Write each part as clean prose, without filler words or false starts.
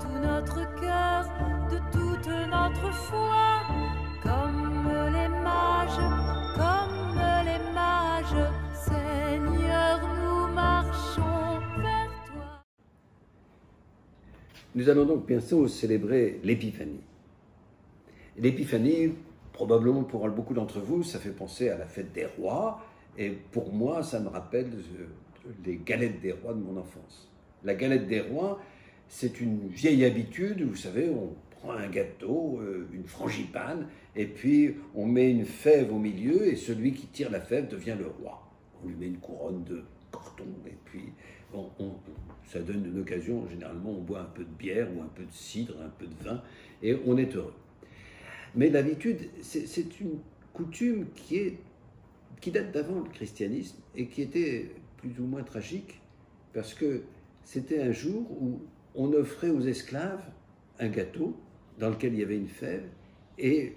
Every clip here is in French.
tout notre cœur, de toute notre foi, comme les mages, Seigneur, nous marchons vers toi. Nous allons donc bientôt célébrer l'Épiphanie. L'Épiphanie, probablement pour beaucoup d'entre vous, ça fait penser à la fête des rois, et pour moi, ça me rappelle les galettes des rois de mon enfance. La galette des rois, c'est une vieille habitude, vous savez, on prend un gâteau, une frangipane, et puis on met une fève au milieu, et celui qui tire la fève devient le roi. On lui met une couronne de carton, et puis ça donne une occasion, généralement on boit un peu de bière, ou un peu de cidre, un peu de vin, et on est heureux. Mais l'habitude, c'est une coutume qui date d'avant le christianisme, et qui était plus ou moins tragique, parce que c'était un jour où on offrait aux esclaves un gâteau dans lequel il y avait une fève, et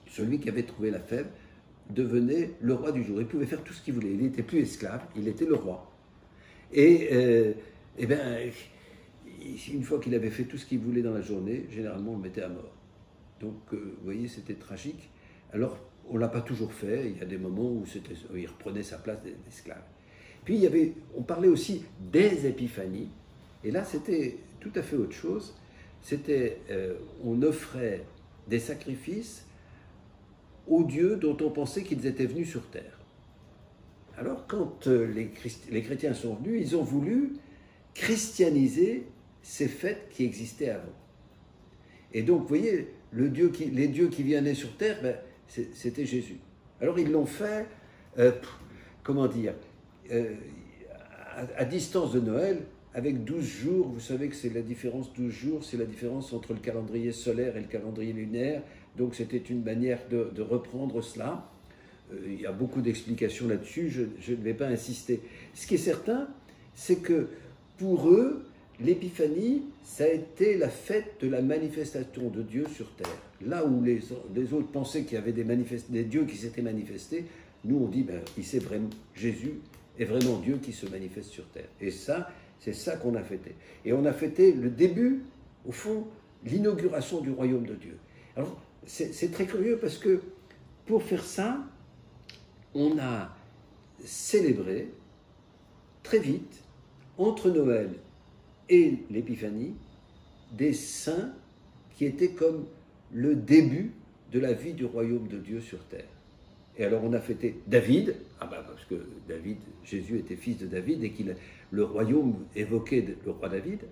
celui qui avait trouvé la fève devenait le roi du jour. Il pouvait faire tout ce qu'il voulait. Il n'était plus esclave, il était le roi. Et une fois qu'il avait fait tout ce qu'il voulait dans la journée, généralement on le mettait à mort. Donc, vous voyez, c'était tragique. Alors, on ne l'a pas toujours fait. Il y a des moments où il reprenait sa place d'esclave. Puis, on parlait aussi des épiphanies. Et là, c'était tout à fait autre chose. On offrait des sacrifices aux dieux dont on pensait qu'ils étaient venus sur terre. Alors, quand les chrétiens sont venus, ils ont voulu christianiser ces fêtes qui existaient avant. Et donc, vous voyez, les dieux qui venaient sur terre, c'était Jésus. Alors, ils l'ont fait, à distance de Noël, avec 12 jours. Vous savez que c'est la différence, 12 jours, c'est la différence entre le calendrier solaire et le calendrier lunaire. Donc, c'était une manière de reprendre cela. Il y a beaucoup d'explications là-dessus, je ne vais pas insister. Ce qui est certain, c'est que pour eux, l'Épiphanie, ça a été la fête de la manifestation de Dieu sur terre. Là où les autres pensaient qu'il y avait des dieux qui s'étaient manifestés, nous on dit, Jésus est vraiment Dieu qui se manifeste sur terre. Et ça, c'est ça qu'on a fêté. Et on a fêté le début, au fond, l'inauguration du royaume de Dieu. Alors, c'est très curieux parce que pour faire ça, on a célébré très vite, entre Noël et l'Épiphanie, des saints qui étaient comme le début de la vie du royaume de Dieu sur terre. Et alors on a fêté David, parce que Jésus était fils de David et le royaume évoquait le roi David.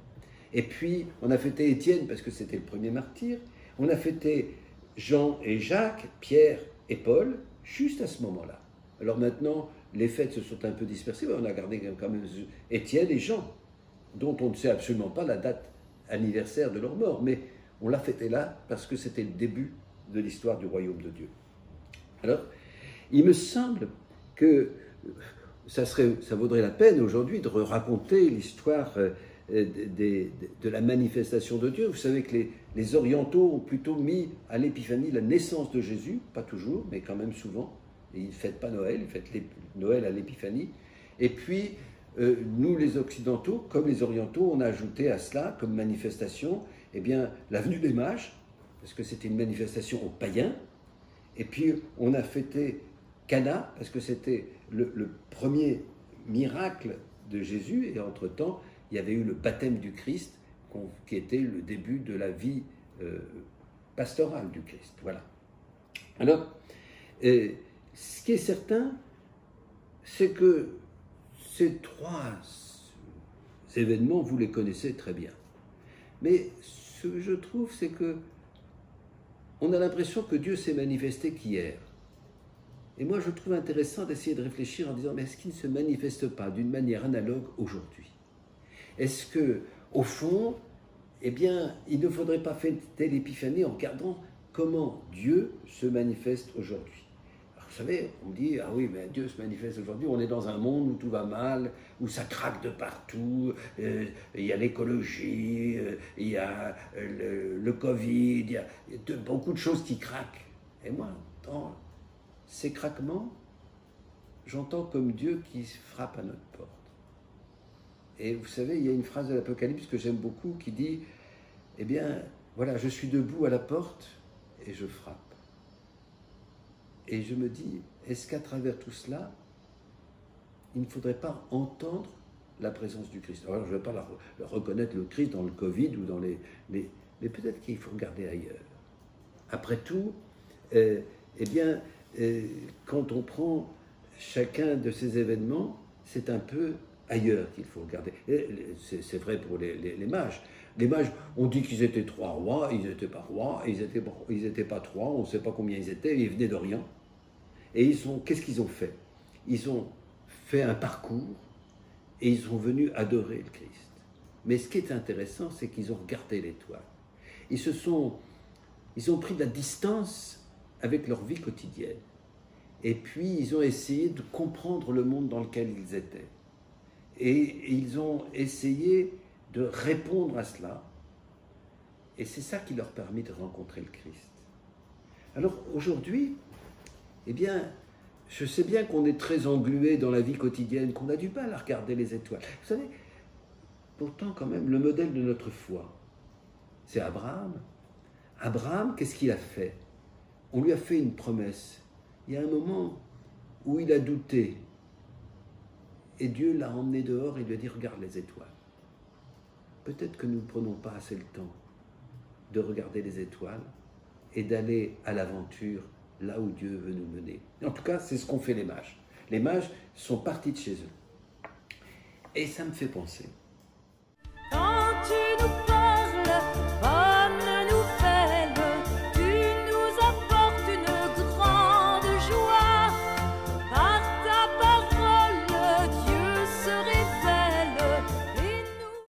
Et puis on a fêté Étienne parce que c'était le premier martyr. On a fêté Jean et Jacques, Pierre et Paul, juste à ce moment-là. Alors maintenant, les fêtes se sont un peu dispersées, mais on a gardé quand même Étienne et Jean, dont on ne sait absolument pas la date anniversaire de leur mort, mais on l'a fêté là parce que c'était le début de l'histoire du royaume de Dieu. Alors, il me semble que ça vaudrait la peine aujourd'hui de raconter l'histoire de la manifestation de Dieu. Vous savez que les orientaux ont plutôt mis à l'Épiphanie la naissance de Jésus, pas toujours, mais quand même souvent. Et ils ne fêtent pas Noël, ils fêtent Noël à l'Épiphanie. Et puis, nous les Occidentaux, comme les Orientaux, on a ajouté à cela, comme manifestation, la venue des mages, parce que c'était une manifestation aux païens. Et puis, on a fêté Cana, parce que c'était le premier miracle de Jésus, et entre-temps, il y avait eu le baptême du Christ, qui était le début de la vie pastorale du Christ. Voilà. Alors, ce qui est certain, c'est que ces trois événements, vous les connaissez très bien. Mais ce que je trouve, c'est que on a l'impression que Dieu s'est manifesté qu'hier. Et moi, je trouve intéressant d'essayer de réfléchir en disant, mais est-ce qu'il ne se manifeste pas d'une manière analogue aujourd'hui? Est-ce que, au fond, il ne faudrait pas fêter l'Épiphanie en regardant comment Dieu se manifeste aujourd'hui? Vous savez, on dit, ah oui, mais Dieu se manifeste aujourd'hui, on est dans un monde où tout va mal, où ça craque de partout, il y a l'écologie, il y a le Covid, il y a beaucoup de choses qui craquent. Et moi, dans ces craquements, j'entends comme Dieu qui frappe à notre porte. Et vous savez, il y a une phrase de l'Apocalypse que j'aime beaucoup qui dit, eh bien, voilà, je suis debout à la porte et je frappe. Et je me dis, est-ce qu'à travers tout cela, il ne faudrait pas entendre la présence du Christ? Alors, je ne vais pas reconnaître le Christ dans le Covid ou dans les mais peut-être qu'il faut regarder ailleurs. Après tout, eh bien, quand on prend chacun de ces événements, c'est un peu ailleurs qu'il faut regarder. C'est vrai pour les mages. Les mages, on dit qu'ils étaient 3 rois, ils n'étaient pas rois, ils n'étaient pas 3, on ne sait pas combien ils étaient, ils venaient d'Orient. Et qu'est-ce qu'ils ont fait? Ils ont fait un parcours et ils sont venus adorer le Christ. Mais ce qui est intéressant, c'est qu'ils ont regardé l'étoile. Ils ont pris de la distance avec leur vie quotidienne. Et puis, ils ont essayé de comprendre le monde dans lequel ils étaient. Et ils ont essayé de répondre à cela. Et c'est ça qui leur a permis de rencontrer le Christ. Alors, aujourd'hui, eh bien, je sais bien qu'on est très englué dans la vie quotidienne, qu'on a du mal à regarder les étoiles. Vous savez, pourtant, quand même, le modèle de notre foi, c'est Abraham. Abraham, qu'est-ce qu'il a fait? On lui a fait une promesse. Il y a un moment où il a douté. Et Dieu l'a emmené dehors et lui a dit, regarde les étoiles. Peut-être que nous ne prenons pas assez le temps de regarder les étoiles et d'aller à l'aventure là où Dieu veut nous mener. En tout cas, c'est ce qu'ont fait les mages. Les mages sont partis de chez eux. Et ça me fait penser